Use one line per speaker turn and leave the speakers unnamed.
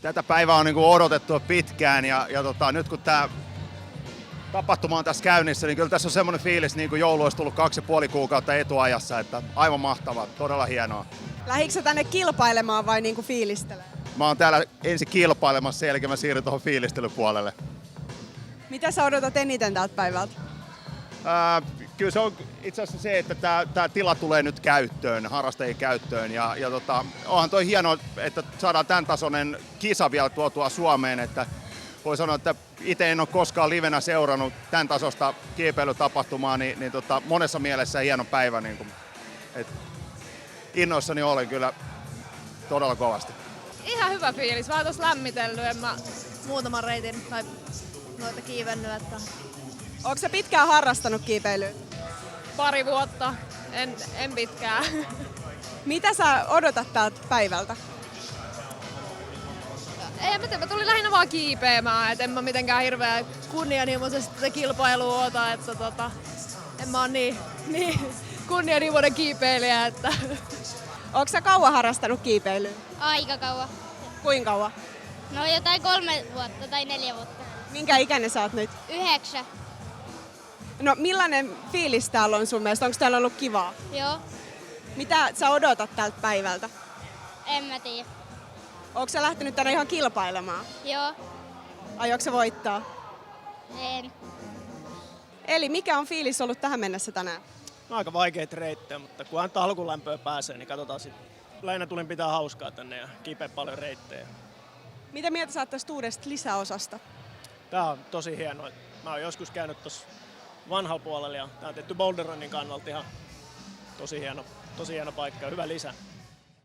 Tätä päivää on niinku odotettu pitkään ja nyt kun tämä tapahtuma on tässä käynnissä, niin kyllä tässä on semmoinen fiilis, niin kuin joulu olisi tullut 2,5 kuukautta etuajassa, että aivan mahtavaa, todella hienoa.
Lähdikö sä tänne kilpailemaan vai niinku fiilistelemään?
Mä oon täällä ensin kilpailemassa, sen jälkeen mä siirryn tuohon fiilistelypuolelle.
Mitä sä odotat eniten tältä päivältä?
Kyllä se on itse asiassa se, että tämä tila tulee nyt käyttöön, harrastajien käyttöön. Onhan toi hienoa, että saadaan tämän tasoinen kisa vielä tuotua Suomeen. Että voi sanoa, että itse en ole koskaan livenä seurannut tämän tasosta kiipeilytapahtumaa, niin monessa mielessä hieno päivä. Innoissani olen kyllä todella kovasti.
Ihan hyvä fiilis. Mä oon tossa lämmitellyt, en mä
muutaman reitin tai noita kiivennyt. Että...
Onko sä pitkään harrastanut kiipeilyä?
pari vuotta, en pitkään.
Mitä sä odotat tältä päivältä?
Ei mä tiedä, mä tulin lähinnä vaan kiipeämään, et en mä mitenkään hirveän kunnianhimoisesti tätä kilpailua ota, että en mä oo niin kunnianhimoinen kiipeilijä, että...
Onko sä kauan harrastanut kiipeilyä?
Aika kauan.
Kuinka kauan?
No jotain 3 vuotta tai 4 vuotta.
Minkä ikäinen sä oot nyt?
9.
No millainen fiilis täällä on sun mielestä? Onko täällä ollut kivaa?
Joo,
Mitä sä odotat tältä päivältä?
en mä tiedä.
Onko sä lähtenyt tänne ihan kilpailemaan?
Joo,
Aiotko sä voittaa?
en.
Eli mikä on fiilis ollut tähän mennessä tänään?
No, aika vaikeita reittejä, mutta kunhan alkulämpöä pääsee, niin katsotaan sitten. Lähinnä tulin pitää hauskaa tänne ja kipeä paljon reittejä.
Mitä mieltä sä oot tästä uudesta lisäosasta?
Tää on tosi hienoa. Mä oon joskus käynyt tuossa vanhalla puolella ja tää on tehty boulder runnin kannalta ihan tosi hieno paikka ja hyvä lisä.